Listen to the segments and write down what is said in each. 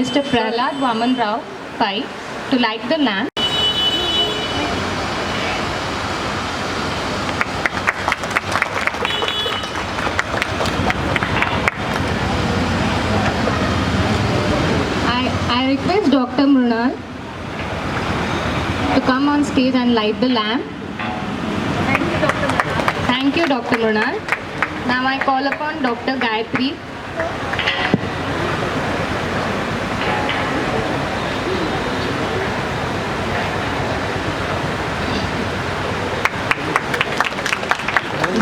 Mr. Prahlad Vaman Rao Pai to light the lamp. I request Dr. Mrunal to come on stage and light the lamp. Thank you, Dr. Mrunal. Now I call upon Dr. Gayatri.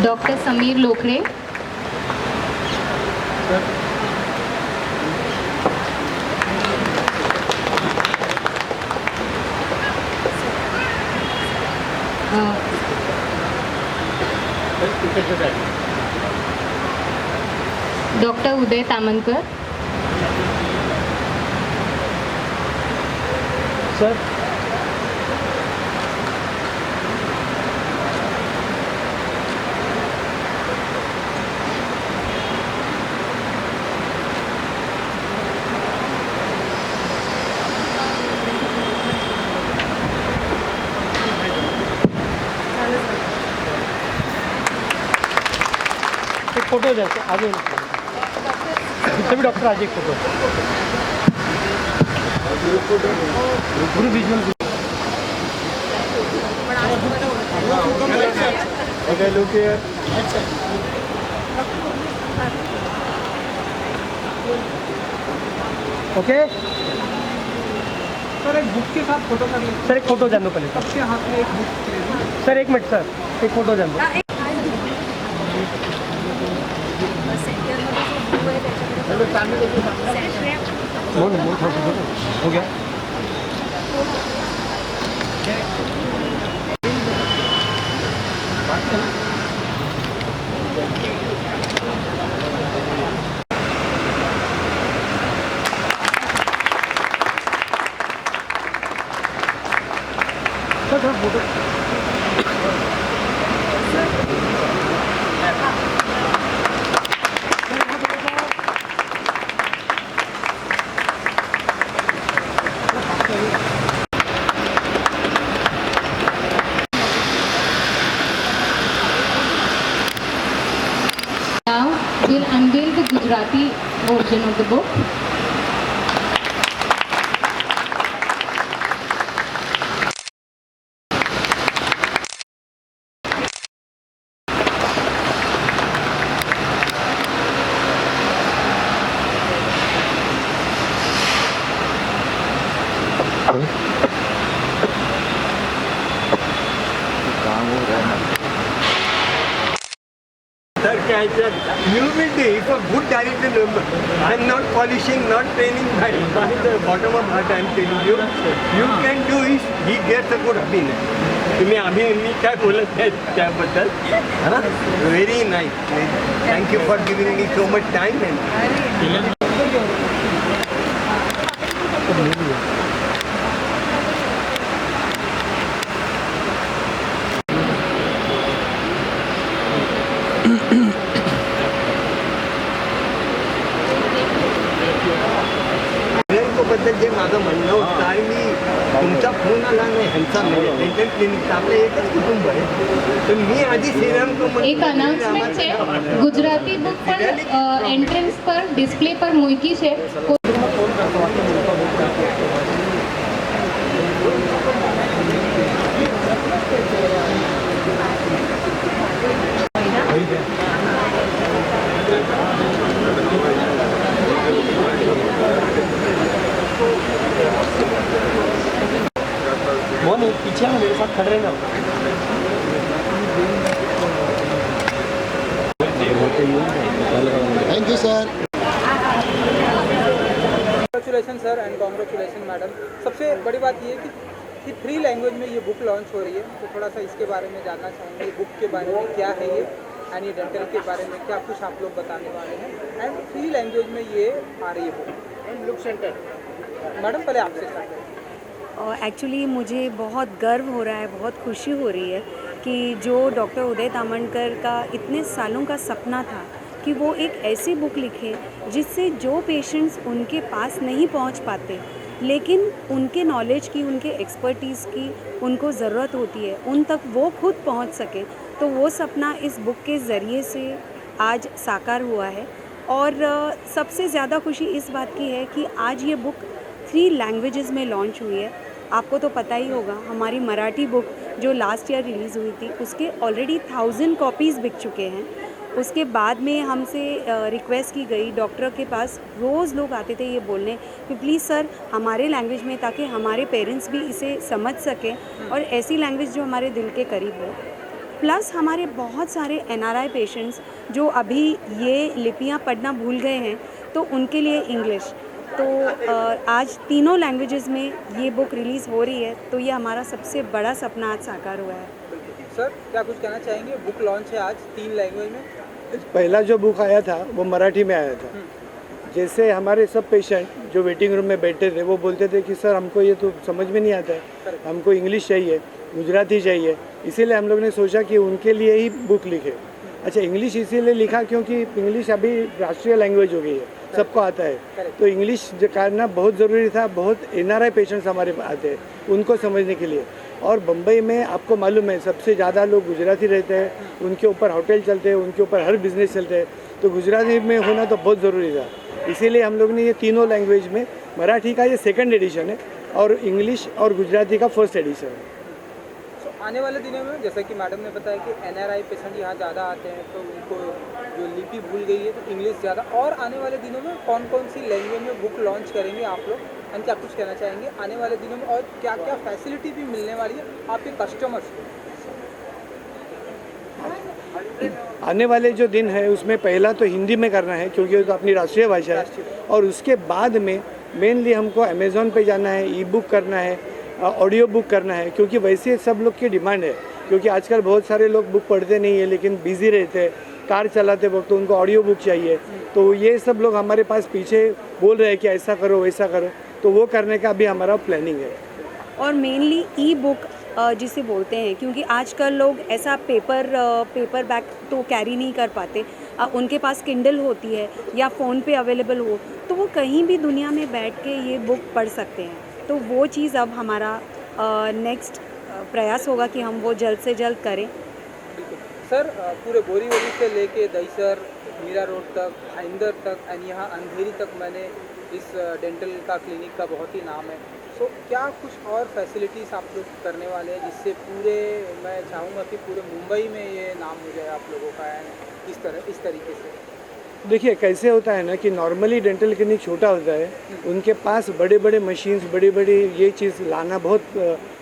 Dr. Sameer Lokre. Dr. Uday Tamankar. Sir. Photo जैसे आगे सभी doctor आज एक photo पूरी visual okay look here okay sir एक book के साथ photo कर लीजिए। सर एक फोटो जान दो पहले सबके हाथ में एक बुक। सर एक मिनट सर एक फोटो जान दो हो गया sir photo We'll unveil the Gujarati version of the book. You will be if a good director. I am not polishing, not training by the bottom of heart. I am telling you, you can do it. He gets a good opinion. तुम्ही अभिनंदन काय बोलत आहेत त्याबद्दल very nice. Thank you for giving me so much time. बद्दल जे माझं म्हणणं होतं आणि मी तुमचा फोन आला नाही ह्यांचा डेंटल क्लिनिक आपलं एकच कुटुंब आहे तर मी आधी श्रीराम एक अनाउंसमेंट है गुजराती बुक पर एंट्रेंस पर डिस्प्ले पर मूकी है. पीछे में मेरे साथ खड़े रहना. Thank you sir. Congratulation sir and congratulation madam. सबसे बड़ी बात ये है कि कि 3 लैंग्वेज में ये बुक लॉन्च हो रही है, तो थोड़ा सा इसके बारे में जानना चाहेंगे। ये बुक के बारे में क्या है ये, एंड ये डेंटल के बारे में क्या कुछ आप लोग बताने वाले हैं, एंड 3 लैंग्वेज में ये आ रही है book. And look centre, madam पहले आपसे स्टार्ट करें। एक्चुअली मुझे बहुत गर्व हो रहा है, बहुत खुशी हो रही है कि जो डॉक्टर उदय तामणकर का इतने सालों का सपना था कि वो एक ऐसी बुक लिखे जिससे जो पेशेंट्स उनके पास नहीं पहुंच पाते लेकिन उनके नॉलेज की, उनके एक्सपर्टीज़ की उनको ज़रूरत होती है, उन तक वो खुद पहुंच सके, तो वो सपना इस बुक के ज़रिए से आज साकार हुआ है। और सबसे ज़्यादा खुशी इस बात की है कि आज ये बुक 3 लैंग्वेजेस में लॉन्च हुई है। आपको तो पता ही होगा, हमारी मराठी बुक जो लास्ट ईयर रिलीज़ हुई थी उसके ऑलरेडी 1000 कॉपीज़ बिक चुके हैं। उसके बाद में हमसे रिक्वेस्ट की गई, डॉक्टर के पास रोज़ लोग आते थे ये बोलने कि प्लीज़ सर हमारे लैंग्वेज में, ताकि हमारे पेरेंट्स भी इसे समझ सकें और ऐसी लैंग्वेज जो हमारे दिल के करीब हो। प्लस हमारे बहुत सारे NRI पेशेंट्स जो अभी ये लिपियाँ पढ़ना भूल गए हैं, तो उनके लिए इंग्लिश। तो आज तीनों लैंग्वेजेस में ये बुक रिलीज़ हो रही है, तो ये हमारा सबसे बड़ा सपना आज साकार हुआ है। सर क्या कुछ कहना चाहेंगे? बुक लॉन्च है आज 3 लैंग्वेज में। पहला जो बुक आया था वो मराठी में आया था। जैसे हमारे सब पेशेंट जो वेटिंग रूम में बैठे थे वो बोलते थे कि सर हमको ये तो समझ में नहीं आता है, हमको इंग्लिश चाहिए, गुजराती चाहिए, इसीलिए हम लोग ने सोचा कि उनके लिए ही बुक लिखे। अच्छा, इंग्लिश इसीलिए लिखा क्योंकि इंग्लिश अभी राष्ट्रीय लैंग्वेज हो गई है, सबको आता है, तो इंग्लिश करना बहुत ज़रूरी था। बहुत NRI पेशेंट्स हमारे पास आते हैं उनको समझने के लिए। और बम्बई में आपको मालूम है सबसे ज़्यादा लोग गुजराती रहते हैं, उनके ऊपर होटल चलते हैं, उनके ऊपर हर बिज़नेस चलते हैं, तो गुजराती में होना तो बहुत ज़रूरी था। इसीलिए हम लोग ने ये तीनों लैंग्वेज में, मराठी का ये 2nd एडिशन है और इंग्लिश और गुजराती का 1st एडिशन है। आने वाले दिनों में जैसा कि मैडम ने बताया कि NRI पेशेंट यहाँ ज़्यादा आते हैं, तो उनको जो लिपि भूल गई है तो इंग्लिश ज़्यादा, और आने वाले दिनों में कौन कौन सी लैंग्वेज में बुक लॉन्च करेंगे आप लोग, एंड क्या कुछ कहना चाहेंगे आने वाले दिनों में, और क्या क्या फैसिलिटी भी मिलने वाली है आपके कस्टमर्स को? आने वाले जो दिन है उसमें पहला तो हिंदी में करना है क्योंकि वो तो अपनी राष्ट्रीय भाषा है, और उसके बाद में मेनली हमको अमेज़ॉन पे जाना है, ई-बुक करना है, ऑडियो बुक करना है, क्योंकि वैसे सब लोग की डिमांड है। क्योंकि आजकल बहुत सारे लोग बुक पढ़ते नहीं है लेकिन बिज़ी रहते हैं, कार चलाते वक्त तो उनको ऑडियो बुक चाहिए, तो ये सब लोग हमारे पास पीछे बोल रहे हैं कि ऐसा करो वैसा करो, तो वो करने का भी हमारा प्लानिंग है। और मेनली ई-बुक जिसे बोलते हैं, क्योंकि आजकल लोग ऐसा पेपर बैग तो कैरी नहीं कर पाते, उनके पास किंडल होती है या फ़ोन पे अवेलेबल हो, तो वो कहीं भी दुनिया में बैठ के ये बुक पढ़ सकते हैं। तो वो चीज़ अब हमारा नेक्स्ट प्रयास होगा कि हम वो जल्द से जल्द करें। सर पूरे बोरीवली से लेके दहीसर, मीरा रोड तक, भाईंदर तक, एंड यहाँ अंधेरी तक मैंने इस डेंटल का क्लिनिक का बहुत ही नाम है। सो क्या कुछ और फैसिलिटीज़ आप लोग करने वाले हैं जिससे पूरे, मैं चाहूँगा कि पूरे मुंबई में ये नाम हो जाए आप लोगों का, इस तरीके से? देखिए कैसे होता है ना कि नॉर्मली डेंटल क्लिनिक छोटा होता है, उनके पास बड़े बड़े मशीन्स, बड़ी बड़ी ये चीज़ लाना बहुत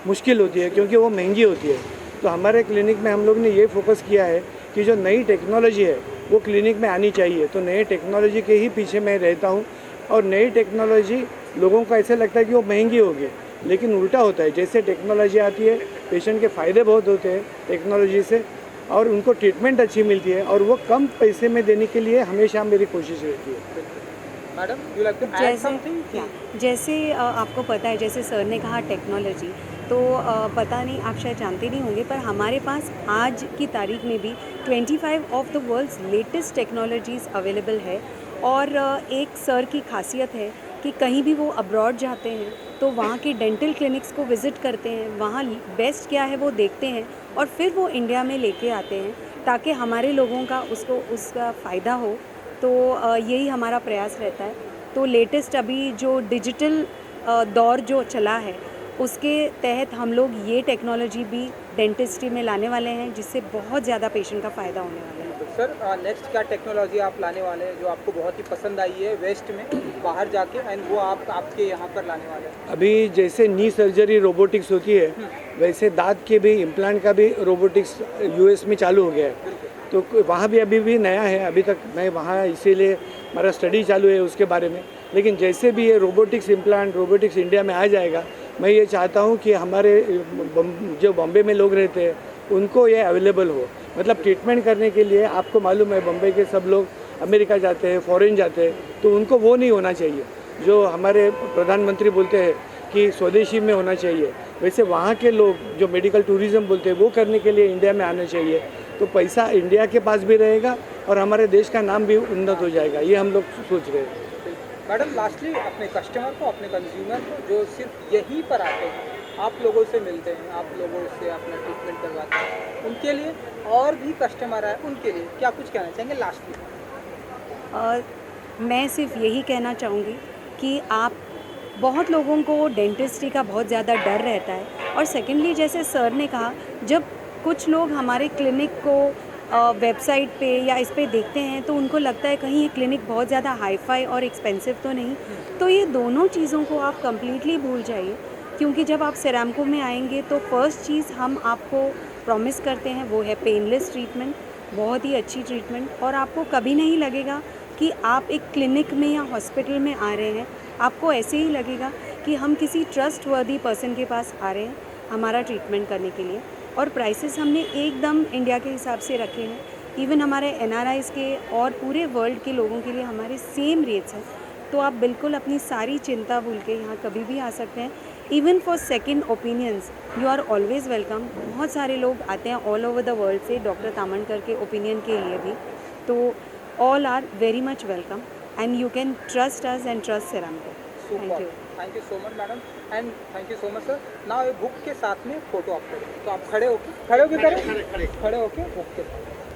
मुश्किल होती है क्योंकि वो महंगी होती है। तो हमारे क्लिनिक में हम लोग ने ये फोकस किया है कि जो नई टेक्नोलॉजी है वो क्लिनिक में आनी चाहिए, तो नई टेक्नोलॉजी के ही पीछे मैं रहता हूँ। और नई टेक्नोलॉजी लोगों को ऐसे लगता है कि वो महंगी होगी, लेकिन उल्टा होता है। जैसे टेक्नोलॉजी आती है, पेशेंट के फ़ायदे बहुत होते हैं टेक्नोलॉजी से, और उनको ट्रीटमेंट अच्छी मिलती है, और वो कम पैसे में देने के लिए हमेशा मेरी कोशिश रहती है। Madam you like to add something? जैसे आपको पता है, जैसे सर ने कहा टेक्नोलॉजी, तो पता नहीं, आप शायद जानते नहीं होंगे, पर हमारे पास आज की तारीख में भी 25 of the world's latest technologies available है। और एक सर की खासियत है कि कहीं भी वो अब्रॉड जाते हैं तो वहाँ के डेंटल क्लिनिक्स को विज़िट करते हैं, वहाँ बेस्ट क्या है वो देखते हैं, और फिर वो इंडिया में लेके आते हैं ताकि हमारे लोगों का उसका फ़ायदा हो। तो यही हमारा प्रयास रहता है। तो लेटेस्ट अभी जो डिजिटल दौर जो चला है उसके तहत हम लोग ये टेक्नोलॉजी भी डेंटिस्ट्री में लाने वाले हैं, जिससे बहुत ज़्यादा पेशेंट का फ़ायदा होने वाला है। सर नेक्स्ट क्या टेक्नोलॉजी आप लाने वाले हैं जो आपको बहुत ही पसंद आई है वेस्ट में बाहर जाके, एंड वो आपके यहाँ पर लाने वाले हैं? अभी जैसे नी सर्जरी रोबोटिक्स होती है, वैसे दांत के भी, इम्प्लांट का भी रोबोटिक्स US में चालू हो गया है। तो वहाँ भी अभी भी नया है, अभी तक मैं वहाँ, इसीलिए हमारा स्टडी चालू है उसके बारे में। लेकिन जैसे भी ये रोबोटिक्स इम्प्लांट, रोबोटिक्स इंडिया में आ जाएगा मैं ये चाहता हूँ कि हमारे जो बॉम्बे में लोग रहते हैं उनको ये अवेलेबल हो। मतलब ट्रीटमेंट करने के लिए आपको मालूम है बॉम्बे के सब लोग अमेरिका जाते हैं, फॉरेन जाते हैं, तो उनको वो नहीं होना चाहिए जो हमारे प्रधानमंत्री बोलते हैं कि स्वदेशी में होना चाहिए। वैसे वहाँ के लोग जो मेडिकल टूरिज़्म बोलते हैं वो करने के लिए इंडिया में आना चाहिए, तो पैसा इंडिया के पास भी रहेगा और हमारे देश का नाम भी उन्नत हो जाएगा, ये हम लोग सोच रहे हैं। मैडम लास्टली अपने कस्टमर को, अपने कंज्यूमर को जो सिर्फ यहीं पर आते हैं, आप लोगों से मिलते हैं, आप लोगों से अपना ट्रीटमेंट करवाते हैं, उनके लिए और भी कस्टमर आए उनके लिए क्या कुछ कहना चाहेंगे लास्टली? मैं सिर्फ यही कहना चाहूँगी कि आप बहुत लोगों को डेंटिस्ट्री का बहुत ज़्यादा डर रहता है, और सेकेंडली जैसे सर ने कहा, जब कुछ लोग हमारे क्लिनिक को वेबसाइट पे या इस पे देखते हैं तो उनको लगता है कहीं ये क्लिनिक बहुत ज़्यादा हाई-फाई और एक्सपेंसिव तो नहीं। तो ये दोनों चीज़ों को आप कम्प्लीटली भूल जाइए, क्योंकि जब आप सेरामको में आएंगे तो फर्स्ट चीज़ हम आपको प्रॉमिस करते हैं वो है पेनलेस ट्रीटमेंट, बहुत ही अच्छी ट्रीटमेंट, और आपको कभी नहीं लगेगा कि आप एक क्लिनिक में या हॉस्पिटल में आ रहे हैं। आपको ऐसे ही लगेगा कि हम किसी ट्रस्टवर्दी पर्सन के पास आ रहे हैं हमारा ट्रीटमेंट करने के लिए। और प्राइसेस हमने एकदम इंडिया के हिसाब से रखे हैं, इवन हमारे NRIs के और पूरे वर्ल्ड के लोगों के लिए हमारे सेम रेट्स हैं। तो आप बिल्कुल अपनी सारी चिंता भूल के यहाँ कभी भी आ सकते हैं। Even for second opinions you are always welcome. बहुत सारे लोग आते हैं ऑल ओवर द वर्ल्ड से डॉक्टर तामणकर के ओपिनियन के लिए भी, तो all are very much welcome and you can trust us and trust Seramco. Thank you. Thank you so much madam and thank you so much sir. ना ये book के साथ में फोटो आप करें, तो आप खड़े होके करें, खड़े होके बुक के साथ।